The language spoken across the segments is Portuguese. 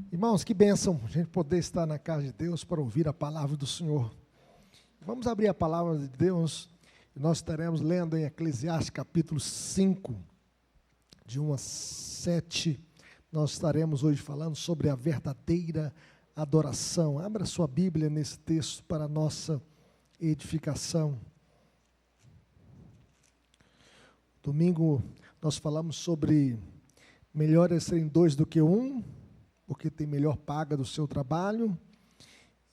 Irmãos, que bênção a gente poder estar na casa de Deus para ouvir a palavra do Senhor. Vamos abrir a palavra de Deus e nós estaremos lendo em Eclesiastes capítulo 5, de 1 a 7. Nós estaremos hoje falando sobre a verdadeira adoração. Abra sua Bíblia nesse texto para a nossa edificação. Domingo nós falamos sobre melhor é serem dois do que um, porque tem melhor paga do seu trabalho.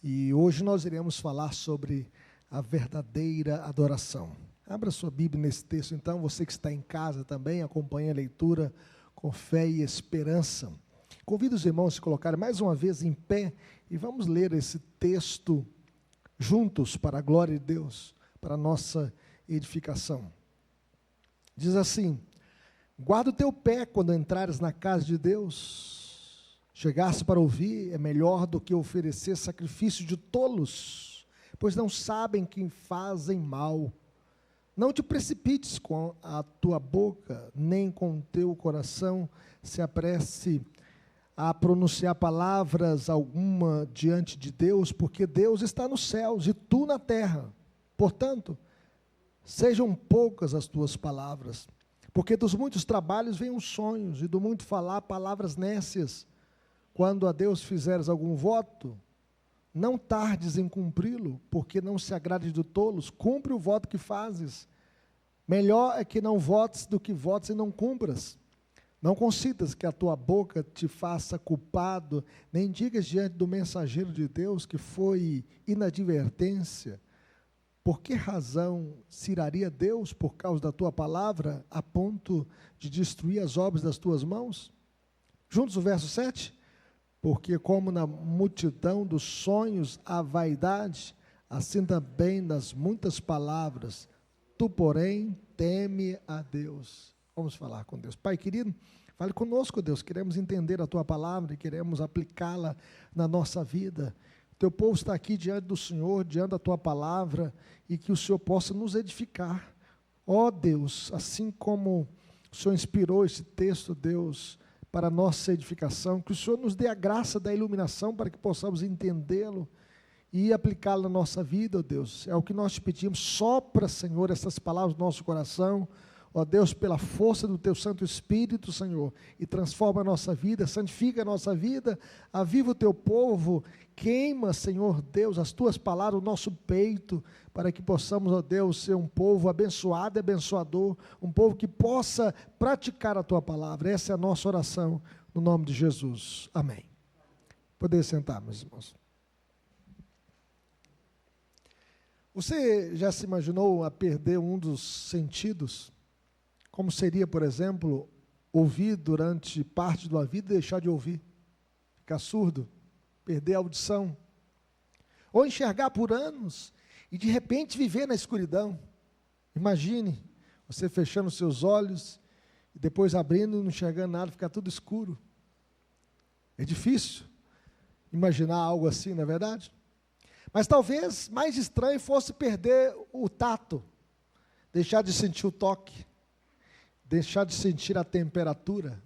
E hoje nós iremos falar sobre a verdadeira adoração. Abra sua Bíblia nesse texto, então, você que está em casa também, acompanhe a leitura com fé e esperança. Convido os irmãos a se colocarem mais uma vez em pé e vamos ler esse texto juntos para a glória de Deus, para a nossa edificação. Diz assim: guarda o teu pé quando entrares na casa de Deus. Chegar-se para ouvir é melhor do que oferecer sacrifício de tolos, pois não sabem que fazem mal. Não te precipites com a tua boca, nem com o teu coração se apresse a pronunciar palavras alguma diante de Deus, porque Deus está nos céus e tu na terra. Portanto, sejam poucas as tuas palavras, porque dos muitos trabalhos vêm os sonhos, e do muito falar palavras nécias. Quando a Deus fizeres algum voto, não tardes em cumpri-lo, porque não se agrade de tolos. Cumpre o voto que fazes. Melhor é que não votes do que votes e não cumpras. Não considas que a tua boca te faça culpado, nem digas diante do mensageiro de Deus que foi inadvertência. Por que razão se iraria Deus por causa da tua palavra, a ponto de destruir as obras das tuas mãos? Juntos o verso 7. Porque como na multidão dos sonhos há vaidade, assim também nas muitas palavras, tu, porém, teme a Deus. Vamos falar com Deus. Pai querido, fale conosco, Deus, queremos entender a tua palavra e queremos aplicá-la na nossa vida. Teu povo está aqui diante do Senhor, diante da tua palavra, e que o Senhor possa nos edificar. Ó Deus, assim como o Senhor inspirou esse texto, Deus, para a nossa edificação, que o Senhor nos dê a graça da iluminação para que possamos entendê-lo e aplicá-lo na nossa vida, ó Deus. É o que nós te pedimos. Sopra, Senhor, essas palavras no nosso coração, ó Deus, pela força do teu Santo Espírito, Senhor, e transforma a nossa vida, santifica a nossa vida, aviva o teu povo, queima, Senhor Deus, as tuas palavras, o nosso peito, para que possamos, ó Deus, ser um povo abençoado e abençoador, um povo que possa praticar a tua palavra. Essa é a nossa oração, no nome de Jesus. Amém. Poder sentar, meus irmãos. Você já se imaginou a perder um dos sentidos? Como seria, por exemplo, ouvir durante parte da vida e deixar de ouvir? Ficar surdo, perder a audição. Ou enxergar por anos e de repente viver na escuridão. Imagine, você fechando seus olhos e depois abrindo e não enxergando nada, ficar tudo escuro. É difícil imaginar algo assim, não é verdade? Mas talvez mais estranho fosse perder o tato, deixar de sentir o toque, deixar de sentir a temperatura,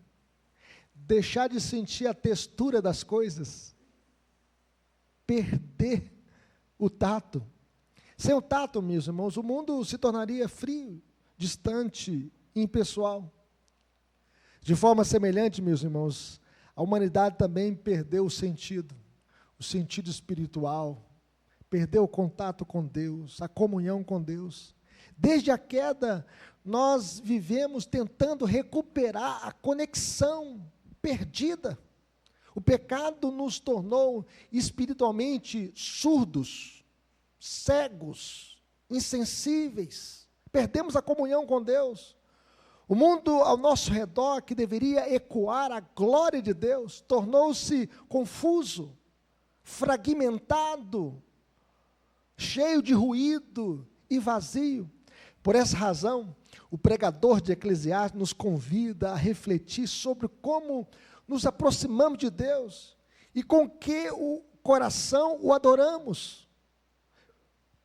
deixar de sentir a textura das coisas, perder o tato. Sem o tato, meus irmãos, o mundo se tornaria frio, distante, impessoal. De forma semelhante, meus irmãos, a humanidade também perdeu o sentido espiritual, perdeu o contato com Deus, a comunhão com Deus. Desde a queda, nós vivemos tentando recuperar a conexão perdida. O pecado nos tornou espiritualmente surdos, cegos, insensíveis. Perdemos a comunhão com Deus. O mundo ao nosso redor, que deveria ecoar a glória de Deus, tornou-se confuso, fragmentado, cheio de ruído e vazio. Por essa razão, o pregador de Eclesiastes nos convida a refletir sobre como nos aproximamos de Deus e com que o coração o adoramos.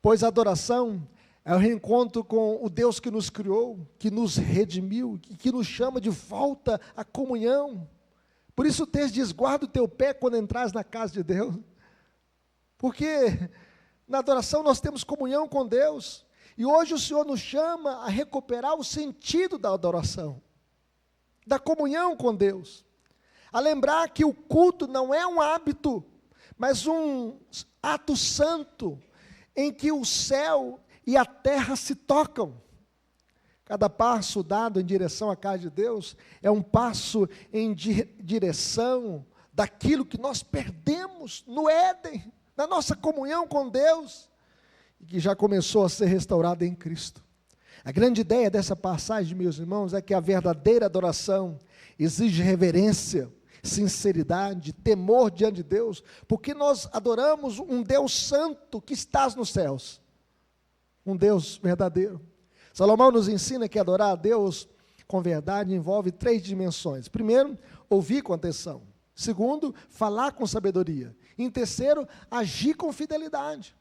Pois a adoração é o reencontro com o Deus que nos criou, que nos redimiu, que nos chama de volta à comunhão, Por isso o texto diz: guarda o teu pé quando entrares na casa de Deus. Porque na adoração nós temos comunhão com Deus. E hoje o Senhor nos chama a recuperar o sentido da adoração, da comunhão com Deus. A lembrar que o culto não é um hábito, mas um ato santo, em que o céu e a terra se tocam. Cada passo dado em direção à casa de Deus é um passo em direção daquilo que nós perdemos no Éden, na nossa comunhão com Deus, e que já começou a ser restaurada em Cristo. A grande ideia dessa passagem, meus irmãos, é que a verdadeira adoração exige reverência, sinceridade, temor diante de Deus, porque nós adoramos um Deus santo que está nos céus, um Deus verdadeiro. Salomão nos ensina que adorar a Deus com verdade envolve 3 dimensões. Primeiro, ouvir com atenção. Segundo, falar com sabedoria. E em terceiro, agir com fidelidade.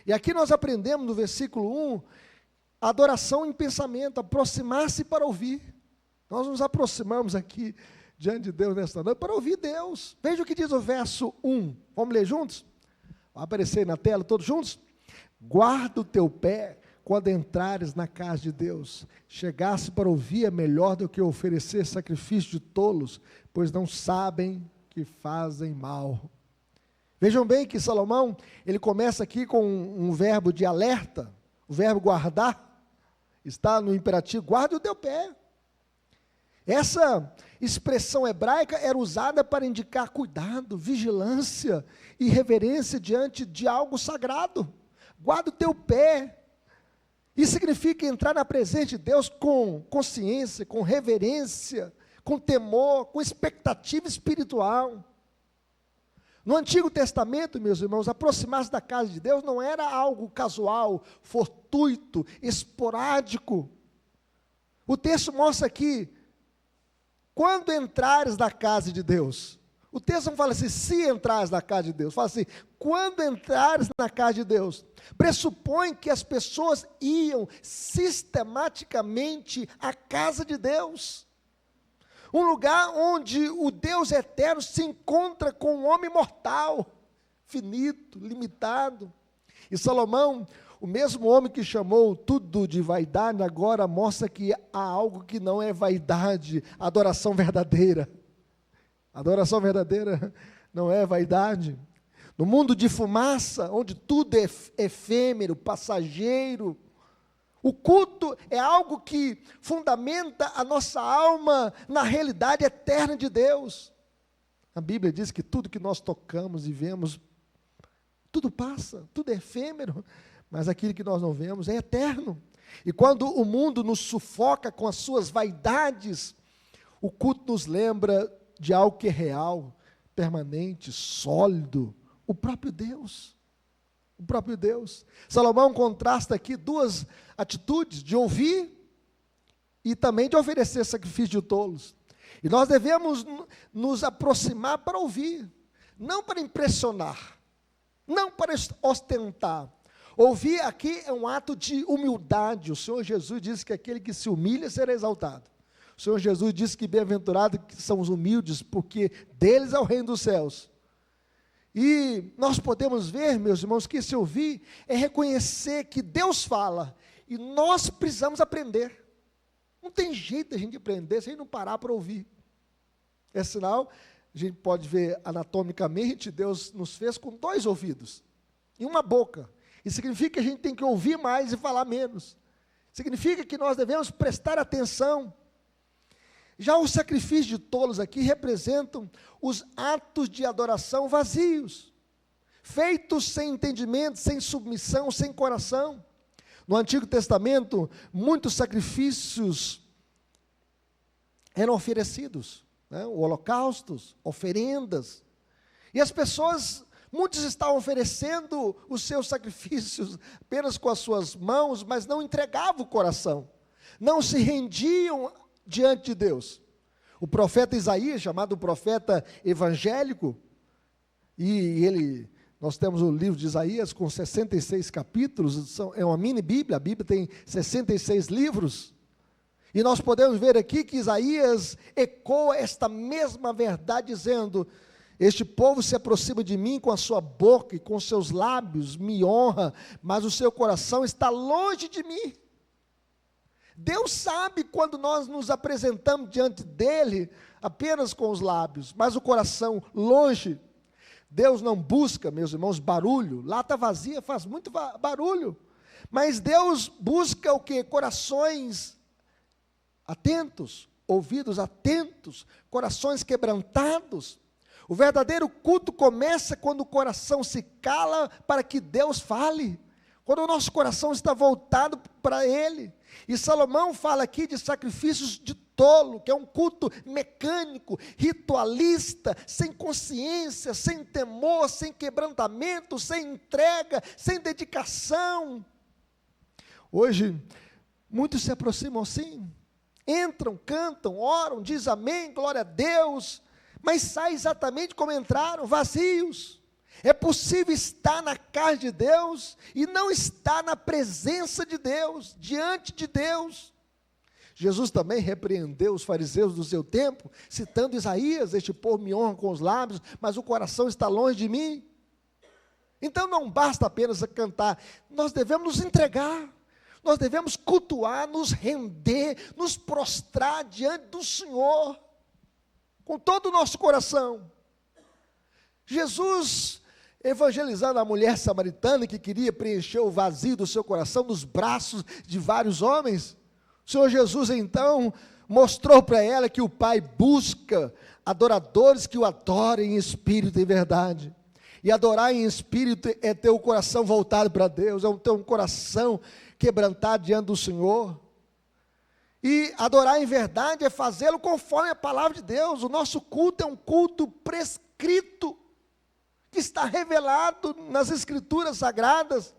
E aqui nós aprendemos no versículo 1, a adoração em pensamento, aproximar-se para ouvir. Nós nos aproximamos aqui diante de Deus nesta noite para ouvir Deus. Veja o que diz o verso 1. Vamos ler juntos? Vai aparecer aí na tela, todos juntos? Guarda o teu pé quando entrares na casa de Deus. Chegasse para ouvir é melhor do que oferecer sacrifício de tolos, pois não sabem que fazem mal. Vejam bem que Salomão, ele começa aqui com um verbo de alerta, o verbo guardar, está no imperativo, guarda o teu pé. Essa expressão hebraica era usada para indicar cuidado, vigilância e reverência diante de algo sagrado. Guarda o teu pé. Isso significa entrar na presença de Deus com consciência, com reverência, com temor, com expectativa espiritual. No Antigo Testamento, meus irmãos, aproximar-se da casa de Deus não era algo casual, fortuito, esporádico. O texto mostra aqui, quando entrares na casa de Deus. O texto não fala assim, se entrares na casa de Deus. Fala assim, quando entrares na casa de Deus. Pressupõe que as pessoas iam sistematicamente à casa de Deus. Um lugar onde o Deus eterno se encontra com o homem mortal, finito, limitado. E Salomão, o mesmo homem que chamou tudo de vaidade, agora mostra que há algo que não é vaidade, adoração verdadeira. Adoração verdadeira não é vaidade. No mundo de fumaça, onde tudo é efêmero, passageiro, o culto é algo que fundamenta a nossa alma na realidade eterna de Deus. A Bíblia diz que tudo que nós tocamos e vemos, tudo passa, tudo é efêmero, mas aquilo que nós não vemos é eterno. E quando o mundo nos sufoca com as suas vaidades, o culto nos lembra de algo que é real, permanente, sólido, o próprio Deus. O próprio Deus. Salomão contrasta aqui 2 atitudes, de ouvir e também de oferecer sacrifício de tolos. E nós devemos nos aproximar para ouvir, não para impressionar, não para ostentar. Ouvir aqui é um ato de humildade. O Senhor Jesus disse que aquele que se humilha será exaltado. O Senhor Jesus disse que bem-aventurados são os humildes, porque deles é o reino dos céus. E nós podemos ver, meus irmãos, que esse ouvir é reconhecer que Deus fala, e nós precisamos aprender. Não tem jeito de a gente aprender se a gente não parar para ouvir. É sinal, a gente pode ver anatomicamente, Deus nos fez com 2 ouvidos e uma boca. Isso significa que a gente tem que ouvir mais e falar menos. Significa que nós devemos prestar atenção. Já os sacrifícios de tolos aqui representam os atos de adoração vazios, feitos sem entendimento, sem submissão, sem coração. No Antigo Testamento, muitos sacrifícios eram oferecidos, holocaustos, oferendas, e as pessoas, muitos estavam oferecendo os seus sacrifícios apenas com as suas mãos, mas não entregavam o coração, não se rendiam diante de Deus. O profeta Isaías, chamado profeta evangélico, nós temos o livro de Isaías com 66 capítulos, é uma mini Bíblia, a Bíblia tem 66 livros, E nós podemos ver aqui que Isaías ecoa esta mesma verdade, dizendo: este povo se aproxima de mim com a sua boca e com seus lábios, me honra, mas o seu coração está longe de mim. Deus sabe quando nós nos apresentamos diante dele apenas com os lábios, mas o coração longe. Deus não busca, meus irmãos, barulho. Lata vazia faz muito barulho. Mas Deus busca o quê? Corações atentos, ouvidos atentos, corações quebrantados. O verdadeiro culto começa quando o coração se cala para que Deus fale, quando o nosso coração está voltado para Ele. E Salomão fala aqui de sacrifícios de tolo, que é um culto mecânico, ritualista, sem consciência, sem temor, sem quebrantamento, sem entrega, sem dedicação. Hoje, muitos se aproximam assim, entram, cantam, oram, dizem amém, glória a Deus, mas saem exatamente como entraram, vazios. É possível estar na casa de Deus e não estar na presença de Deus, diante de Deus. Jesus também repreendeu os fariseus do seu tempo, citando Isaías: este povo me honra com os lábios, mas o coração está longe de mim. Então não basta apenas cantar, nós devemos nos entregar, nós devemos cultuar, nos render, nos prostrar diante do Senhor, com todo o nosso coração. Jesus, evangelizando a mulher samaritana que queria preencher o vazio do seu coração nos braços de vários homens, o Senhor Jesus então mostrou para ela que o Pai busca adoradores que o adorem em espírito e verdade. E adorar em espírito é ter o coração voltado para Deus, é ter um coração quebrantado diante do Senhor. E adorar em verdade é fazê-lo conforme a palavra de Deus. O nosso culto é um culto prescrito, que está revelado nas Escrituras Sagradas.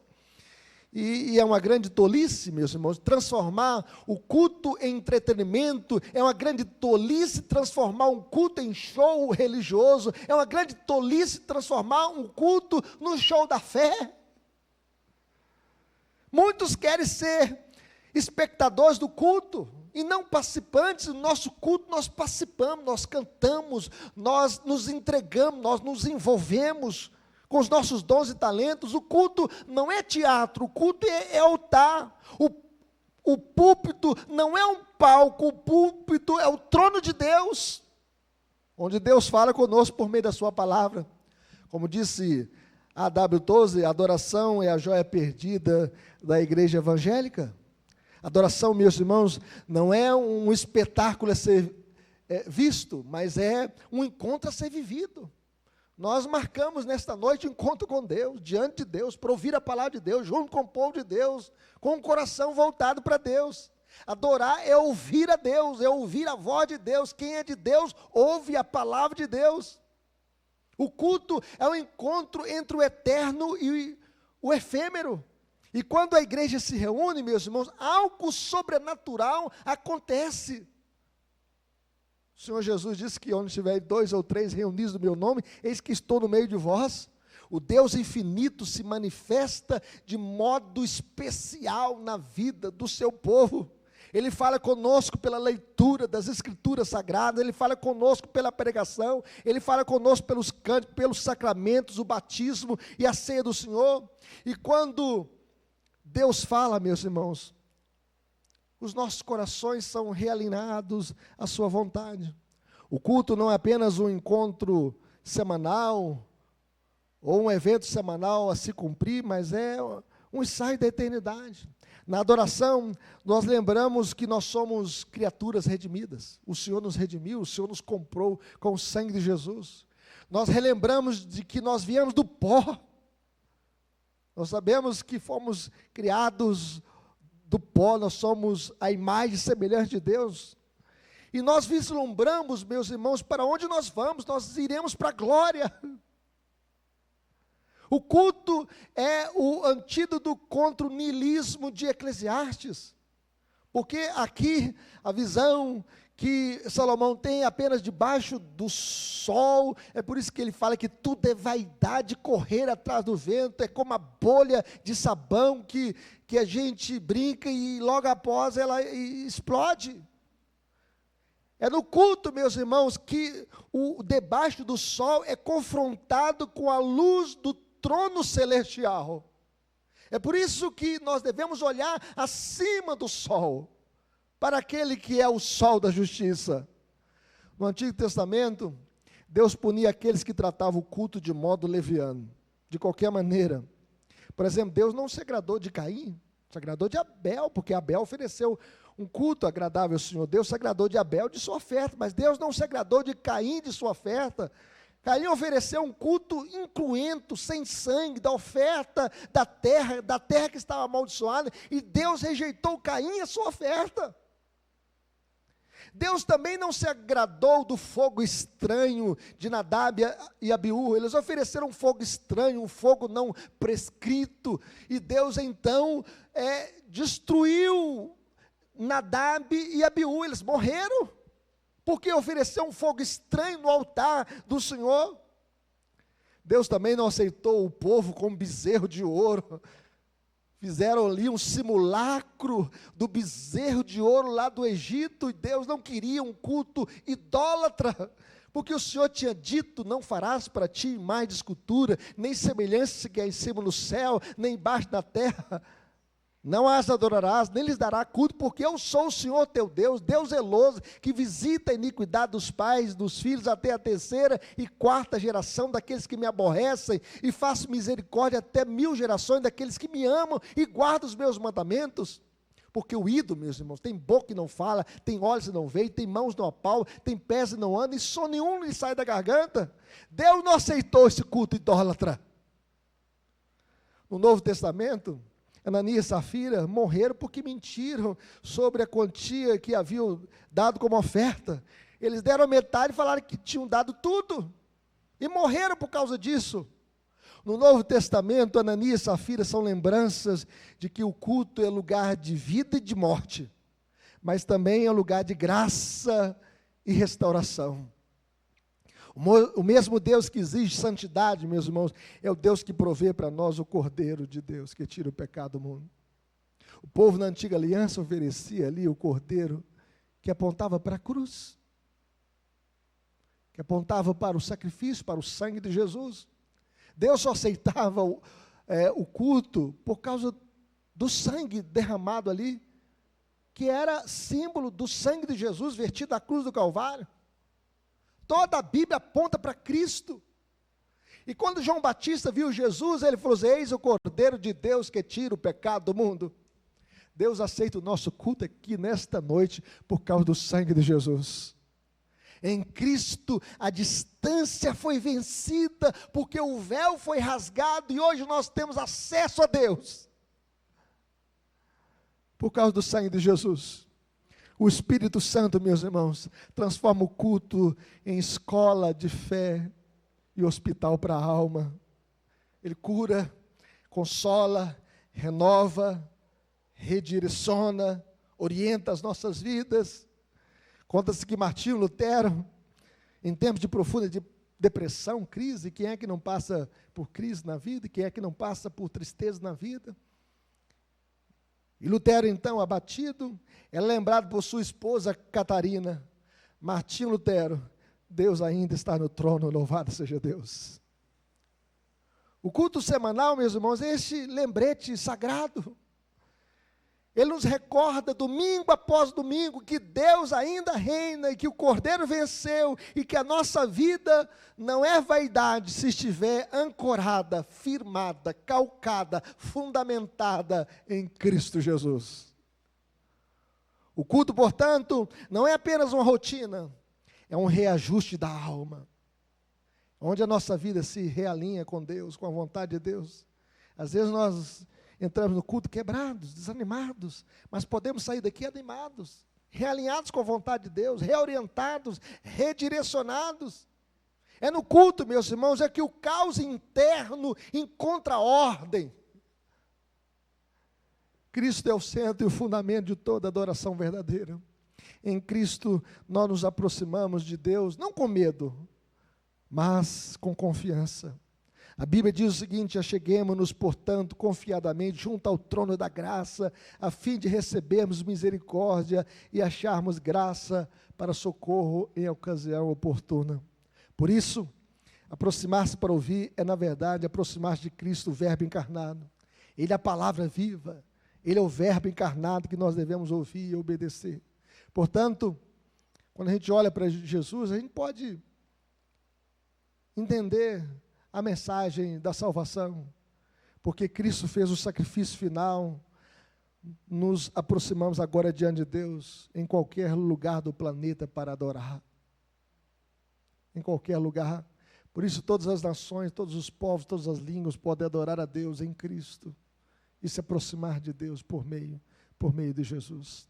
E é uma grande tolice, meus irmãos, transformar o culto em entretenimento. É uma grande tolice transformar um culto em show religioso. É uma grande tolice transformar um culto no show da fé. Muitos querem ser espectadores do culto e não participantes. No nosso culto nós participamos, nós cantamos, nós nos entregamos, nós nos envolvemos com os nossos dons e talentos. O culto não é teatro, o culto é altar. O púlpito não é um palco, o púlpito é o trono de Deus, onde Deus fala conosco por meio da sua palavra. Como disse A.W. Tozer, a adoração é a joia perdida da igreja evangélica. Adoração, meus irmãos, não é um espetáculo a ser visto, mas é um encontro a ser vivido. Nós marcamos nesta noite um encontro com Deus, diante de Deus, para ouvir a palavra de Deus, junto com o povo de Deus, com o coração voltado para Deus. Adorar é ouvir a Deus, é ouvir a voz de Deus. Quem é de Deus, ouve a palavra de Deus. O culto é um encontro entre o eterno e o efêmero. E quando a igreja se reúne, meus irmãos, algo sobrenatural acontece. O Senhor Jesus disse que onde estiver 2 ou 3 reunidos no meu nome, eis que estou no meio de vós. O Deus infinito se manifesta de modo especial na vida do seu povo. Ele fala conosco pela leitura das Escrituras Sagradas, Ele fala conosco pela pregação, Ele fala conosco pelos cânticos, pelos sacramentos, o batismo e a ceia do Senhor. E quando Deus fala, meus irmãos, os nossos corações são realinhados à sua vontade. O culto não é apenas um encontro semanal, ou um evento semanal a se cumprir, mas é um ensaio da eternidade. Na adoração, nós lembramos que nós somos criaturas redimidas. O Senhor nos redimiu, o Senhor nos comprou com o sangue de Jesus. Nós relembramos de que nós viemos do pó. Nós sabemos que fomos criados do pó, nós somos a imagem e semelhança de Deus. E nós vislumbramos, meus irmãos, para onde nós vamos, nós iremos para a glória. O culto é o antídoto contra o niilismo de Eclesiastes, porque aqui a visão que Salomão tem apenas debaixo do sol. É por isso que ele fala que tudo é vaidade, correr atrás do vento, é como a bolha de sabão que a gente brinca e logo após ela explode. É no culto, meus irmãos, que o debaixo do sol é confrontado com a luz do trono celestial. É por isso que nós devemos olhar acima do sol, para aquele que é o sol da justiça. No Antigo Testamento, Deus punia aqueles que tratavam o culto de modo leviano, de qualquer maneira. Por exemplo, Deus não se agradou de Caim, se agradou de Abel, porque Abel ofereceu um culto agradável ao Senhor. Deus se agradou de Abel, de sua oferta, mas Deus não se agradou de Caim, de sua oferta. Caim ofereceu um culto incruento, sem sangue, da oferta da terra que estava amaldiçoada, e Deus rejeitou Caim e a sua oferta. Deus também não se agradou do fogo estranho de Nadab e Abiú. Eles ofereceram um fogo estranho, um fogo não prescrito, e Deus então destruiu Nadab e Abiú. Eles morreram, porque ofereceu um fogo estranho no altar do Senhor. Deus também não aceitou o povo com bezerro de ouro. Fizeram ali um simulacro do bezerro de ouro lá do Egito, e Deus não queria um culto idólatra, porque o Senhor tinha dito: não farás para ti imagem de escultura, nem semelhança que é em cima no céu, nem embaixo na terra. Não as adorarás, nem lhes dará culto, porque eu sou o Senhor teu Deus, Deus zeloso, que visita a iniquidade dos pais, dos filhos, até a terceira e quarta geração daqueles que me aborrecem, e faço misericórdia até 1000 gerações daqueles que me amam e guardam os meus mandamentos. Porque o ídolo, meus irmãos, tem boca e não fala, tem olhos e não vê, tem mãos e não apalpa, tem pés e não anda, e som nenhum lhe sai da garganta. Deus não aceitou esse culto idólatra. No Novo Testamento, Ananias e Safira morreram porque mentiram sobre a quantia que haviam dado como oferta. Eles deram metade e falaram que tinham dado tudo, e morreram por causa disso. No Novo Testamento, Ananias e Safira são lembranças de que o culto é lugar de vida e de morte, mas também é lugar de graça e restauração. O mesmo Deus que exige santidade, meus irmãos, é o Deus que provê para nós o Cordeiro de Deus, que tira o pecado do mundo. O povo na antiga aliança oferecia ali o Cordeiro que apontava para a cruz, que apontava para o sacrifício, para o sangue de Jesus. Deus só aceitava o culto por causa do sangue derramado ali, que era símbolo do sangue de Jesus vertido na cruz do Calvário. Toda a Bíblia aponta para Cristo. E quando João Batista viu Jesus, ele falou: eis o Cordeiro de Deus que tira o pecado do mundo. Deus aceita o nosso culto aqui nesta noite por causa do sangue de Jesus. Em Cristo a distância foi vencida, porque o véu foi rasgado e hoje nós temos acesso a Deus. Por causa do sangue de Jesus. O Espírito Santo, meus irmãos, transforma o culto em escola de fé e hospital para a alma. Ele cura, consola, renova, redireciona, orienta as nossas vidas. Conta-se que Martinho Lutero, em tempos de profunda depressão, crise, quem é que não passa por crise na vida? Quem é que não passa por tristeza na vida? E Lutero, então, abatido, é lembrado por sua esposa Catarina: Martinho Lutero, Deus ainda está no trono, louvado seja Deus. O culto semanal, meus irmãos, é este lembrete sagrado. Ele nos recorda, domingo após domingo, que Deus ainda reina, e que o Cordeiro venceu, e que a nossa vida não é vaidade se estiver ancorada, firmada, calcada, fundamentada em Cristo Jesus. O culto, portanto, não é apenas uma rotina, é um reajuste da alma, onde a nossa vida se realinha com Deus, com a vontade de Deus. Às vezes nós entramos no culto quebrados, desanimados, mas podemos sair daqui animados, realinhados com a vontade de Deus, reorientados, redirecionados. É no culto, meus irmãos, é que o caos interno encontra ordem. Cristo é o centro e o fundamento de toda adoração verdadeira. Em Cristo nós nos aproximamos de Deus, não com medo, mas com confiança. A Bíblia diz o seguinte: acheguemo-nos, portanto, confiadamente junto ao trono da graça, a fim de recebermos misericórdia e acharmos graça para socorro em ocasião oportuna. Por isso, aproximar-se para ouvir é, na verdade, aproximar-se de Cristo, o Verbo encarnado. Ele é a palavra viva, Ele é o Verbo encarnado que nós devemos ouvir e obedecer. Portanto, quando a gente olha para Jesus, a gente pode entender a mensagem da salvação, porque Cristo fez o sacrifício final, nos aproximamos agora diante de Deus, em qualquer lugar do planeta para adorar, em qualquer lugar. Por isso todas as nações, todos os povos, todas as línguas podem adorar a Deus em Cristo, e se aproximar de Deus por meio de Jesus.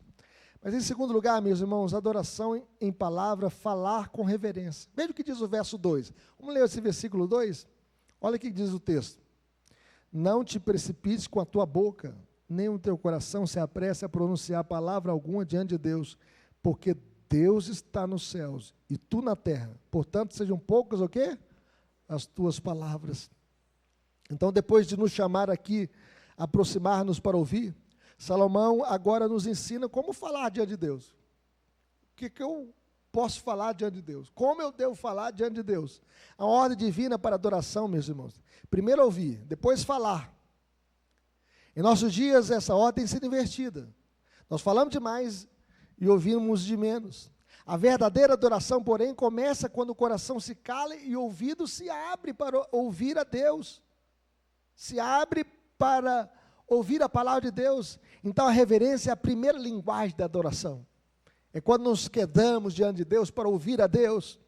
Mas em segundo lugar, meus irmãos, adoração em palavra, falar com reverência. Veja o que diz o verso 2. Vamos ler esse versículo 2? Olha o que diz o texto. Não te precipites com a tua boca, nem o teu coração se apresse a pronunciar palavra alguma diante de Deus, porque Deus está nos céus e tu na terra. Portanto, sejam poucas o quê? As tuas palavras. Então, depois de nos chamar aqui, aproximar-nos para ouvir, Salomão agora nos ensina como falar diante de Deus. O que eu posso falar diante de Deus? Como eu devo falar diante de Deus? A ordem divina para adoração, meus irmãos. Primeiro ouvir, depois falar. Em nossos dias, essa ordem tem sido invertida. Nós falamos demais e ouvimos de menos. A verdadeira adoração, porém, começa quando o coração se cala e o ouvido se abre para ouvir a Deus. Se abre para ouvir a palavra de Deus. Então a reverência é a primeira linguagem da adoração. É quando nos quedamos diante de Deus para ouvir a Deus.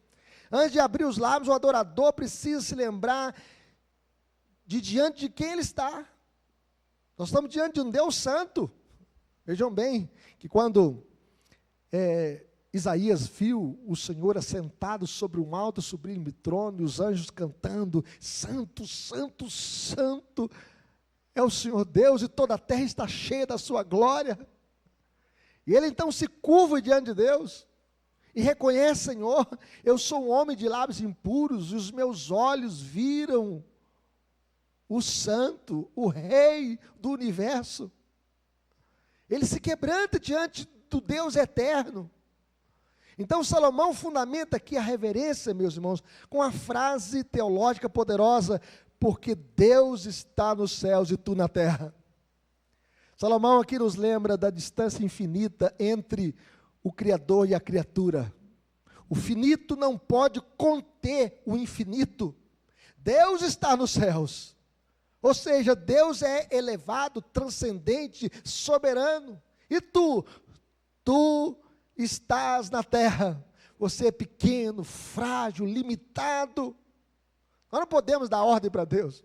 Antes de abrir os lábios, o adorador precisa se lembrar de diante de quem ele está. Nós estamos diante de um Deus santo. Vejam bem, que quando Isaías viu o Senhor assentado sobre um alto e sublime trono, e os anjos cantando, santo, santo, santo, é o Senhor Deus, e toda a terra está cheia da sua glória. E ele então se curva diante de Deus, e reconhece: Senhor, eu sou um homem de lábios impuros, e os meus olhos viram o santo, o rei do universo. Ele se quebranta diante do Deus eterno. Então Salomão fundamenta aqui a reverência, meus irmãos, com a frase teológica poderosa: porque Deus está nos céus e tu na terra. Salomão aqui nos lembra da distância infinita entre o Criador e a criatura. O finito não pode conter o infinito. Deus está nos céus. Ou seja, Deus é elevado, transcendente, soberano. E tu estás na terra. Você é pequeno, frágil, limitado. Nós não podemos dar ordem para Deus.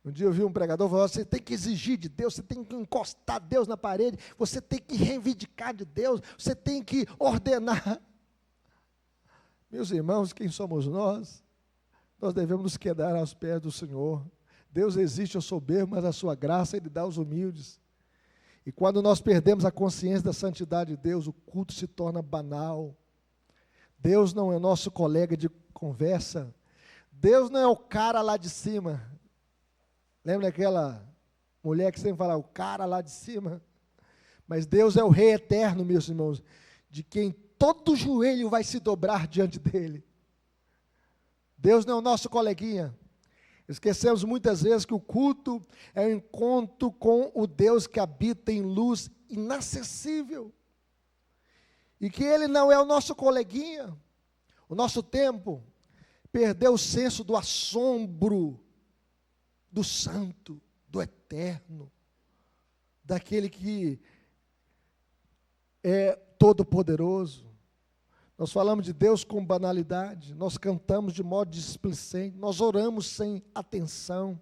Um dia eu vi um pregador falando: você tem que exigir de Deus, você tem que encostar Deus na parede, você tem que reivindicar de Deus, você tem que ordenar. Meus irmãos, quem somos nós? Nós devemos nos quedar aos pés do Senhor. Deus existe ao soberbo, mas a sua graça Ele dá aos humildes. E quando nós perdemos a consciência da santidade de Deus, o culto se torna banal. Deus não é nosso colega de conversa. Deus não é o cara lá de cima. Lembra daquela mulher que sempre fala, o cara lá de cima? Mas Deus é o Rei eterno, meus irmãos, de quem todo joelho vai se dobrar diante dEle. Deus não é o nosso coleguinha. Esquecemos muitas vezes que o culto é um encontro com o Deus que habita em luz inacessível. E que Ele não é o nosso coleguinha. O nosso tempo perdeu o senso do assombro, do santo, do eterno, daquele que é todo-poderoso. Nós falamos de Deus com banalidade, nós cantamos de modo displicente, nós oramos sem atenção,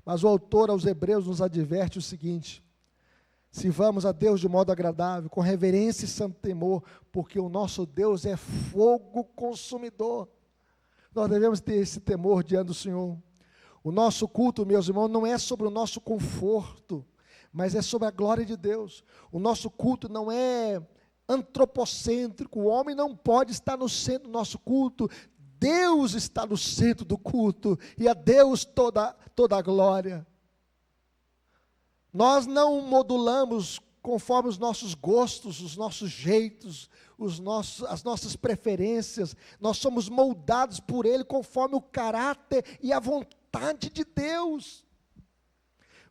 mas o autor aos Hebreus nos adverte o seguinte: sirvamos a Deus de modo agradável, com reverência e santo temor, porque o nosso Deus é fogo consumidor. Nós devemos ter esse temor diante do Senhor. O nosso culto, meus irmãos, não é sobre o nosso conforto, mas é sobre a glória de Deus. O nosso culto não é antropocêntrico. O homem não pode estar no centro do nosso culto. Deus está no centro do culto, e a Deus toda a glória. Nós não modulamos conforme os nossos gostos, os nossos jeitos, as nossas preferências. Nós somos moldados por Ele conforme o caráter e a vontade de Deus.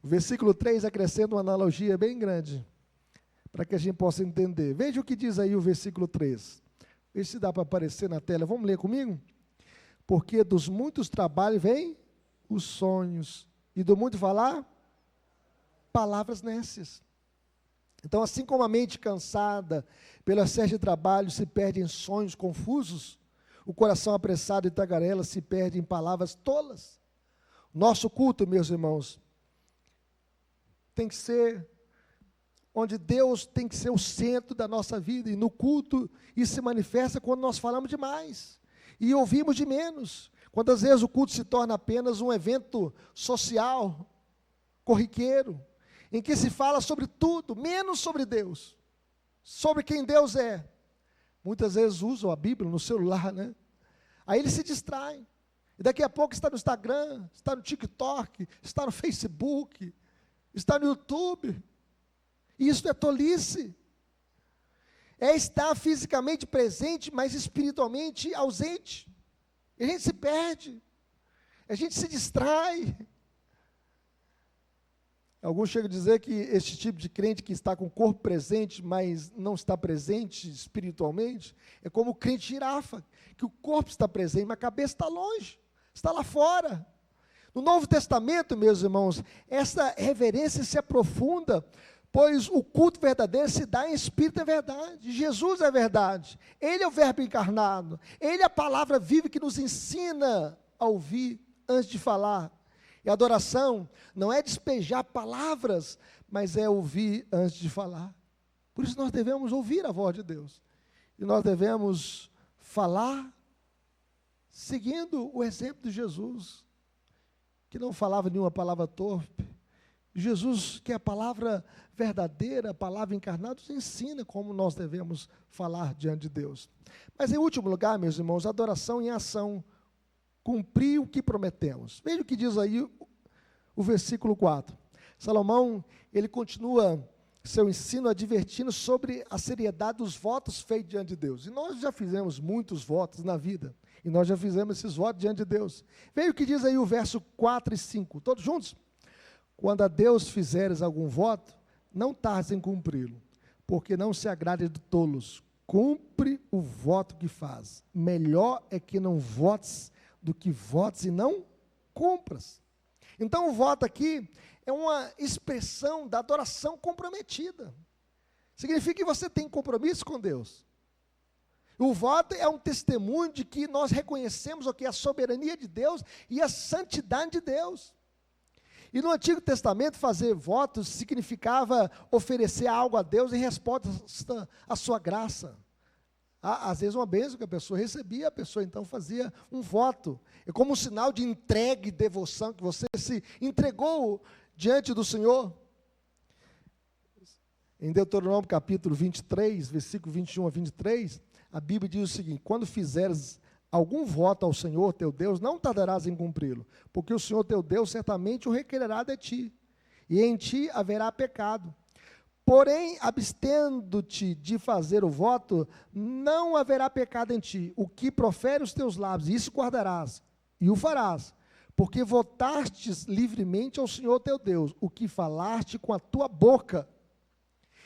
O versículo 3 acrescenta uma analogia bem grande, para que a gente possa entender. Veja o que diz aí o versículo 3. Veja se dá para aparecer na tela. Vamos ler comigo? Porque dos muitos trabalhos vêm os sonhos, e do muito falar, palavras nécias. Então, assim como a mente cansada pelo excesso de trabalho se perde em sonhos confusos, o coração apressado e tagarela se perde em palavras tolas. Nosso culto, meus irmãos, tem que ser onde Deus tem que ser o centro da nossa vida, e no culto isso se manifesta quando nós falamos demais e ouvimos de menos. Quantas vezes o culto se torna apenas um evento social, corriqueiro, em que se fala sobre tudo, menos sobre Deus, sobre quem Deus é. Muitas vezes usam a Bíblia no celular, né? Aí ele se distrai, e daqui a pouco está no Instagram, está no TikTok, está no Facebook, está no YouTube. Isso é tolice. É estar fisicamente presente, mas espiritualmente ausente. E a gente se perde, a gente se distrai. Alguns chegam a dizer que esse tipo de crente que está com o corpo presente, mas não está presente espiritualmente, é como o crente girafa, que o corpo está presente, mas a cabeça está longe, está lá fora. No Novo Testamento, meus irmãos, essa reverência se aprofunda, pois o culto verdadeiro se dá em espírito e verdade. Jesus é a verdade, Ele é o verbo encarnado, Ele é a palavra viva que nos ensina a ouvir antes de falar. E a adoração não é despejar palavras, mas é ouvir antes de falar. Por isso nós devemos ouvir a voz de Deus. E nós devemos falar seguindo o exemplo de Jesus, que não falava nenhuma palavra torpe. Jesus, que é a palavra verdadeira, a palavra encarnada, nos ensina como nós devemos falar diante de Deus. Mas em último lugar, meus irmãos, adoração em ação. Cumprir o que prometemos. Veja o que diz aí o versículo 4. Salomão, ele continua seu ensino advertindo sobre a seriedade dos votos feitos diante de Deus. E nós já fizemos muitos votos na vida, e nós já fizemos esses votos diante de Deus. Veja o que diz aí o verso 4 e 5, todos juntos? Quando a Deus fizeres algum voto, não tardes em cumpri-lo, porque não se agrade de tolos. Cumpre o voto que faz. Melhor é que não votes do que votes e não cumpras. Então o voto aqui é uma expressão da adoração comprometida. Significa que você tem compromisso com Deus. O voto é um testemunho de que nós reconhecemos o que é a soberania de Deus e a santidade de Deus. E no Antigo Testamento fazer votos significava oferecer algo a Deus em resposta à sua graça. Às vezes uma bênção que a pessoa recebia, a pessoa então fazia um voto. É como um sinal de entrega e devoção, que você se entregou diante do Senhor. Em Deuteronômio capítulo 23, versículo 21 a 23, a Bíblia diz o seguinte: quando fizeres algum voto ao Senhor teu Deus, não tardarás em cumpri-lo, porque o Senhor teu Deus certamente o requererá de ti, e em ti haverá pecado. Porém, abstendo-te de fazer o voto, não haverá pecado em ti. O que profere os teus lábios, isso guardarás, e o farás, porque votastes livremente ao Senhor teu Deus, o que falaste com a tua boca.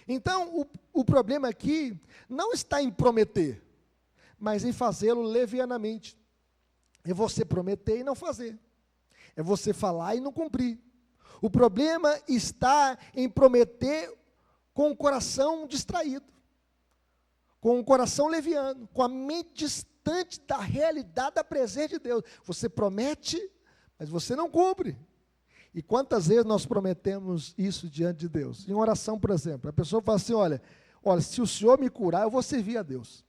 Então, o problema aqui não está em prometer, mas em fazê-lo levianamente. É você prometer e não fazer. É você falar e não cumprir. O problema está em prometer com o coração distraído, com o coração leviano, com a mente distante da realidade da presença de Deus. Você promete, mas você não cumpre. E quantas vezes nós prometemos isso diante de Deus? Em oração, por exemplo, a pessoa fala assim: olha, se o Senhor me curar, eu vou servir a Deus.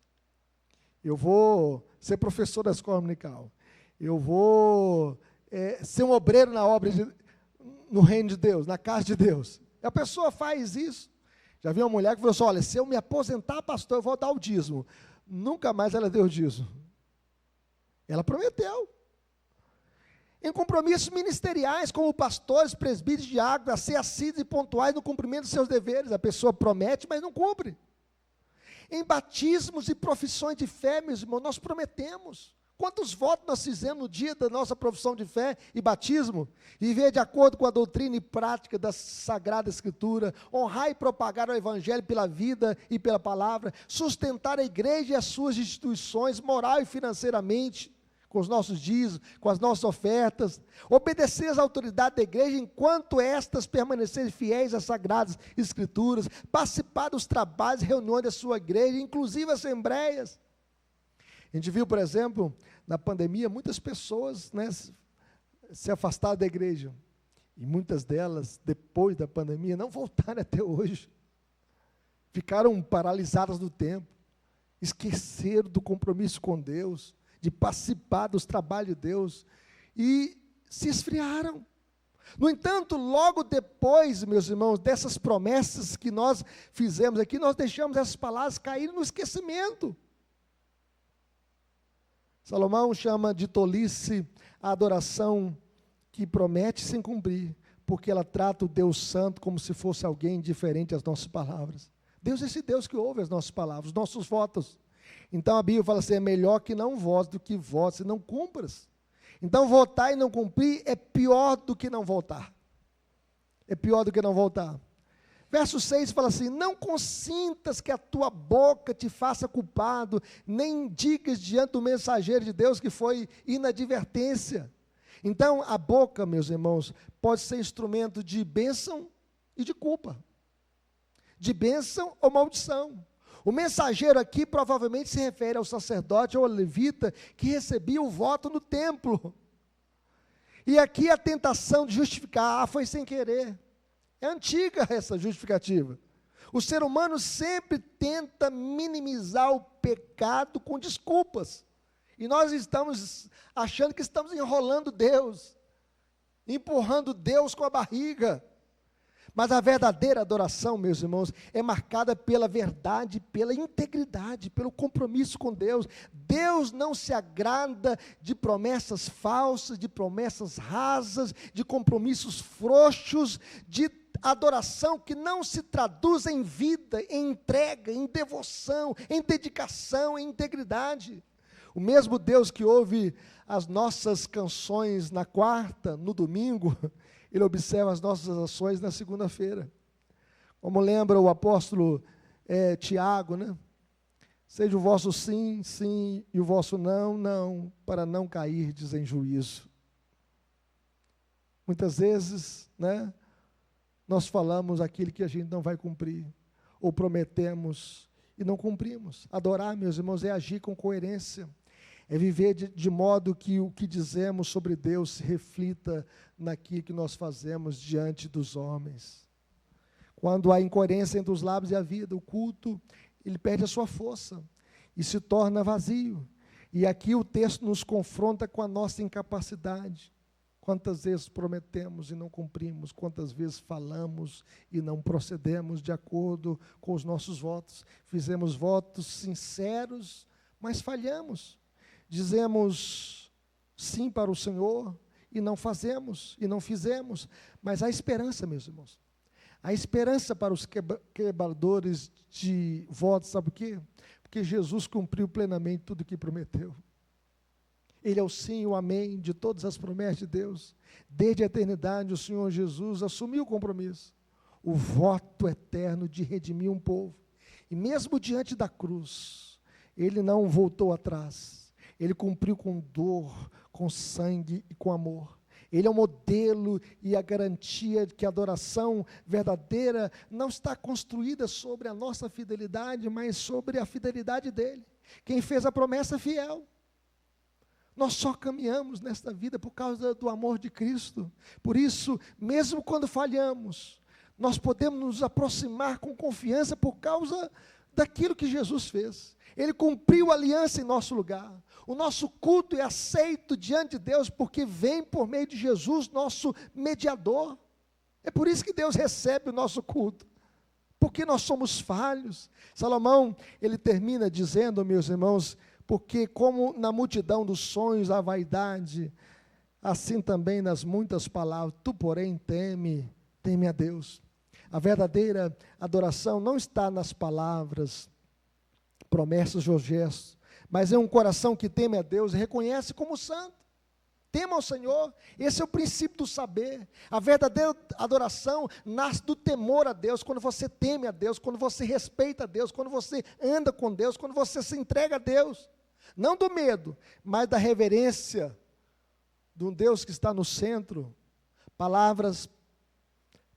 Eu vou ser professor da escola dominical. Eu vou ser um obreiro na obra no reino de Deus, na casa de Deus. A pessoa faz isso, Já vi uma mulher que falou assim, olha, se eu me aposentar, pastor, eu vou dar o dízimo. Nunca mais ela deu o dízimo. Ela prometeu. Em compromissos ministeriais, como pastores, presbíteros, diáconos, a ser assíduos e pontuais no cumprimento dos seus deveres. A pessoa promete, mas não cumpre. Em batismos e profissões de fé, meus irmãos, nós prometemos. Quantos votos nós fizemos no dia da nossa profissão de fé e batismo? Viver de acordo com a doutrina e prática da Sagrada Escritura, honrar e propagar o Evangelho pela vida e pela palavra, sustentar a igreja e as suas instituições, moral e financeiramente, com os nossos dízimos, com as nossas ofertas, obedecer às autoridades da igreja enquanto estas permanecerem fiéis às Sagradas Escrituras, participar dos trabalhos e reuniões da sua igreja, inclusive assembleias. A gente viu, por exemplo, na pandemia, muitas pessoas, né, se afastaram da igreja, e muitas delas, depois da pandemia, não voltaram até hoje, ficaram paralisadas no tempo, esqueceram do compromisso com Deus, de participar dos trabalhos de Deus, e se esfriaram. No entanto, logo depois, meus irmãos, dessas promessas que nós fizemos aqui, nós deixamos essas palavras caírem no esquecimento. Salomão chama de tolice a adoração que promete sem cumprir, porque ela trata o Deus Santo como se fosse alguém diferente às nossas palavras. Deus é esse Deus que ouve as nossas palavras, os nossos votos. Então a Bíblia fala assim, é melhor que não votes do que votes e não cumpras. Então votar e não cumprir é pior do que não votar. É pior do que não votar. Verso 6 fala assim, não consintas que a tua boca te faça culpado, nem digas diante do mensageiro de Deus que foi inadvertência. Então a boca, meus irmãos, pode ser instrumento de bênção e de culpa. De bênção ou maldição. O mensageiro aqui provavelmente se refere ao sacerdote ou ao levita que recebia o voto no templo. E aqui a tentação de justificar, foi sem querer. É antiga essa justificativa. O ser humano sempre tenta minimizar o pecado com desculpas. E nós estamos achando que estamos enrolando Deus, empurrando Deus com a barriga. Mas a verdadeira adoração, meus irmãos, é marcada pela verdade, pela integridade, pelo compromisso com Deus. Deus não se agrada de promessas falsas, de promessas rasas, de compromissos frouxos, de adoração que não se traduz em vida, em entrega, em devoção, em dedicação, em integridade. O mesmo Deus que ouve as nossas canções na quarta, no domingo, Ele observa as nossas ações na segunda-feira. Como lembra o apóstolo Tiago, né? Seja o vosso sim, sim, e o vosso não, não, para não cairdes em juízo. Muitas vezes, né, nós falamos aquilo que a gente não vai cumprir, ou prometemos e não cumprimos. Adorar, meus irmãos, é agir com coerência. É viver de modo que o que dizemos sobre Deus se reflita naquilo que nós fazemos diante dos homens. Quando há incoerência entre os lábios e a vida, o culto, ele perde a sua força e se torna vazio. E aqui o texto nos confronta com a nossa incapacidade. Quantas vezes prometemos e não cumprimos, quantas vezes falamos e não procedemos de acordo com os nossos votos. Fizemos votos sinceros, mas falhamos. Dizemos sim para o Senhor e não fazemos, e não fizemos. Mas há esperança, meus irmãos. Há esperança para os quebradores de votos, sabe por quê? Porque Jesus cumpriu plenamente tudo o que prometeu. Ele é o sim e o amém de todas as promessas de Deus. Desde a eternidade, o Senhor Jesus assumiu o compromisso, o voto eterno de redimir um povo. E mesmo diante da cruz, Ele não voltou atrás. Ele cumpriu com dor, com sangue e com amor. Ele é o modelo e a garantia de que a adoração verdadeira não está construída sobre a nossa fidelidade, mas sobre a fidelidade dele. Quem fez a promessa é fiel. Nós só caminhamos nesta vida por causa do amor de Cristo. Por isso, mesmo quando falhamos, nós podemos nos aproximar com confiança por causa daquilo que Jesus fez. Ele cumpriu a aliança em nosso lugar. O nosso culto é aceito diante de Deus porque vem por meio de Jesus, nosso mediador. É por isso que Deus recebe o nosso culto, porque nós somos falhos. Salomão, ele termina dizendo, meus irmãos, porque como na multidão dos sonhos há vaidade, assim também nas muitas palavras, tu porém teme a Deus. A verdadeira adoração não está nas palavras, promessas ou gestos, mas é um coração que teme a Deus e reconhece como santo. Tema ao Senhor, esse é o princípio do saber. A verdadeira adoração nasce do temor a Deus, quando você teme a Deus, quando você respeita a Deus, quando você anda com Deus, quando você se entrega a Deus. Não do medo, mas da reverência de um Deus que está no centro. Palavras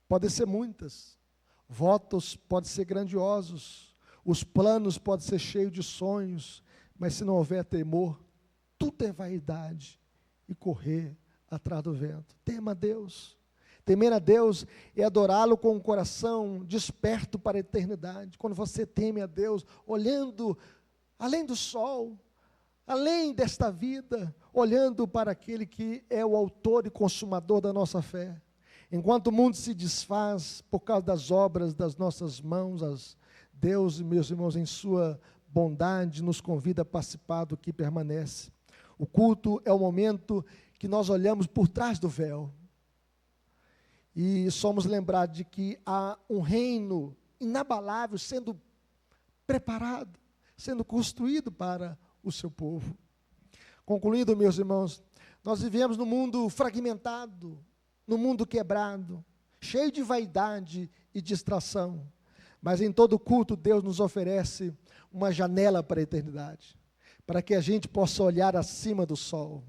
podem ser muitas, votos podem ser grandiosos, os planos podem ser cheios de sonhos, mas se não houver temor, tudo é vaidade e correr atrás do vento. Tema a Deus. Temer a Deus é adorá-lo com um coração desperto para a eternidade. Quando você teme a Deus, olhando além do sol, além desta vida, olhando para aquele que é o autor e consumador da nossa fé. Enquanto o mundo se desfaz por causa das obras das nossas mãos, Deus, meus irmãos, em sua bondade, nos convida a participar do que permanece. O culto é o momento que nós olhamos por trás do véu e somos lembrados de que há um reino inabalável sendo preparado, sendo construído para o seu povo. Concluindo, meus irmãos, nós vivemos num mundo fragmentado, num mundo quebrado, cheio de vaidade e distração, mas em todo culto Deus nos oferece uma janela para a eternidade, para que a gente possa olhar acima do sol,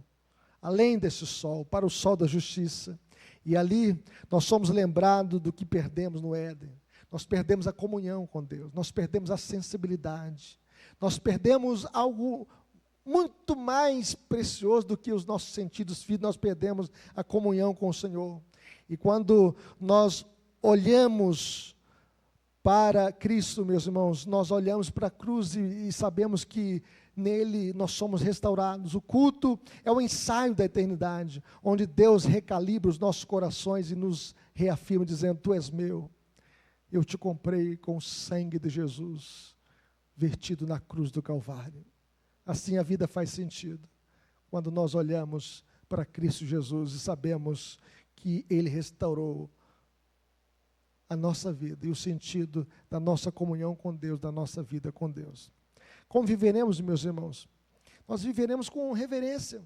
além desse sol, para o sol da justiça, e ali nós somos lembrados do que perdemos no Éden. Nós perdemos a comunhão com Deus, nós perdemos a sensibilidade, nós perdemos algo muito mais precioso do que os nossos sentidos físicos, nós perdemos a comunhão com o Senhor. E quando nós olhamos para Cristo, meus irmãos, nós olhamos para a cruz e sabemos que nele nós somos restaurados. O culto é o ensaio da eternidade, onde Deus recalibra os nossos corações e nos reafirma, dizendo: tu és meu, eu te comprei com o sangue de Jesus, vertido na cruz do Calvário. Assim a vida faz sentido, quando nós olhamos para Cristo Jesus e sabemos que Ele restaurou a nossa vida e o sentido da nossa comunhão com Deus, da nossa vida com Deus. Como viveremos, meus irmãos? Nós viveremos com reverência.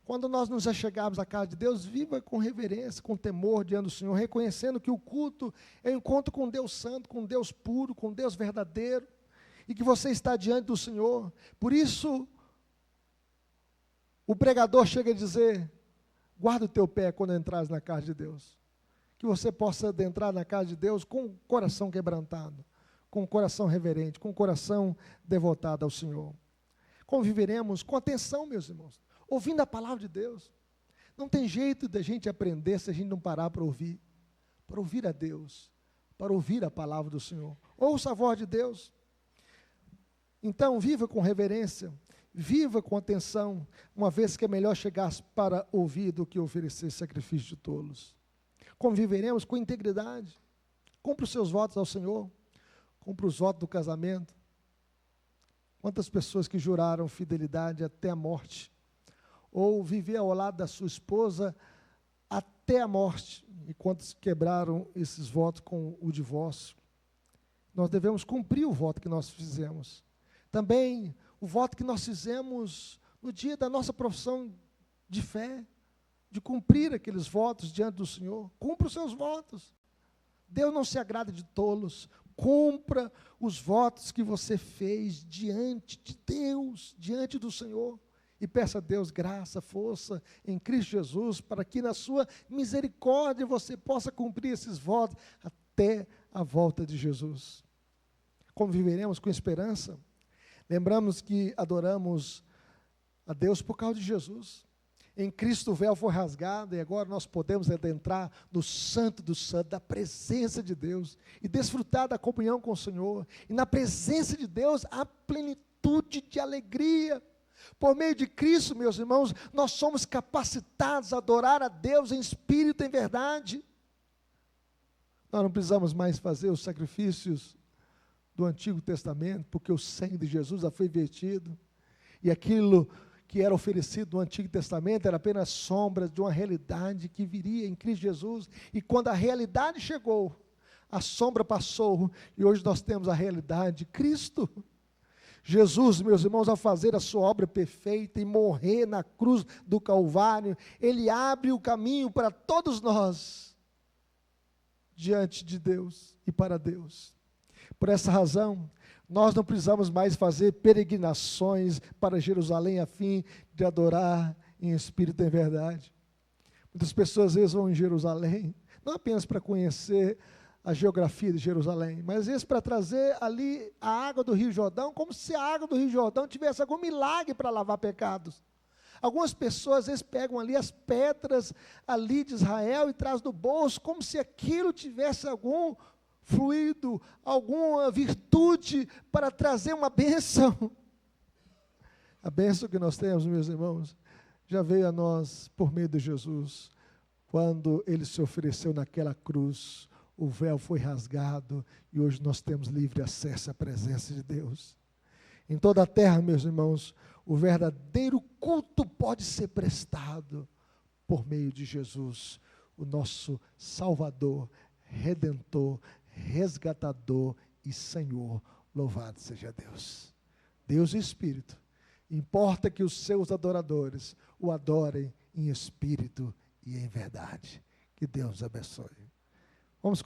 Quando nós nos achegarmos à casa de Deus, viva com reverência, com temor diante do Senhor, reconhecendo que o culto é o encontro com Deus santo, com Deus puro, com Deus verdadeiro, e que você está diante do Senhor. Por isso, o pregador chega a dizer: guarda o teu pé quando entrares na casa de Deus. Que você possa adentrar na casa de Deus com o coração quebrantado, com o coração reverente, com o coração devotado ao Senhor. Como viveremos? Com atenção, meus irmãos, ouvindo a palavra de Deus. Não tem jeito de a gente aprender se a gente não parar para ouvir a Deus, para ouvir a palavra do Senhor. Ouça a voz de Deus. Então, viva com reverência, viva com atenção, uma vez que é melhor chegar para ouvir do que oferecer sacrifício de tolos. Como viveremos? Com integridade. Cumpra os seus votos ao Senhor, cumpra os votos do casamento. Quantas pessoas que juraram fidelidade até a morte, ou viver ao lado da sua esposa até a morte, e quantos quebraram esses votos com o divórcio. Nós devemos cumprir o voto que nós fizemos. Também o voto que nós fizemos no dia da nossa profissão de fé, de cumprir aqueles votos diante do Senhor. Cumpra os seus votos. Deus não se agrada de tolos. Cumpra os votos que você fez diante de Deus, diante do Senhor. E peça a Deus graça, força em Cristo Jesus, para que na sua misericórdia você possa cumprir esses votos até a volta de Jesus. Como viveremos com esperança? Lembramos que adoramos a Deus por causa de Jesus. Em Cristo o véu foi rasgado e agora nós podemos adentrar no Santo dos Santos, da presença de Deus, e desfrutar da comunhão com o Senhor. E na presença de Deus há plenitude de alegria. Por meio de Cristo, meus irmãos, nós somos capacitados a adorar a Deus em espírito e em verdade. Nós não precisamos mais fazer os sacrifícios do Antigo Testamento, porque o sangue de Jesus já foi vertido, e aquilo que era oferecido no Antigo Testamento era apenas sombra de uma realidade que viria em Cristo Jesus, e quando a realidade chegou, a sombra passou, e hoje nós temos a realidade, Cristo. Jesus, meus irmãos, ao fazer a sua obra perfeita e morrer na cruz do Calvário, Ele abre o caminho para todos nós, diante de Deus e para Deus. Por essa razão, nós não precisamos mais fazer peregrinações para Jerusalém a fim de adorar em espírito e em verdade. Muitas pessoas às vezes vão em Jerusalém, não apenas para conhecer a geografia de Jerusalém, mas às vezes para trazer ali a água do Rio Jordão, como se a água do Rio Jordão tivesse algum milagre para lavar pecados. Algumas pessoas às vezes pegam ali as pedras ali de Israel e trazem no bolso, como se aquilo tivesse algum fluido, alguma virtude para trazer uma bênção. A bênção que nós temos, meus irmãos, já veio a nós por meio de Jesus. Quando Ele se ofereceu naquela cruz, o véu foi rasgado e hoje nós temos livre acesso à presença de Deus. Em toda a terra, meus irmãos, o verdadeiro culto pode ser prestado por meio de Jesus, o nosso Salvador, Redentor, Resgatador e Senhor. Louvado seja Deus. Deus e Espírito. Importa que os seus adoradores o adorem em espírito e em verdade. Que Deus abençoe. Vamos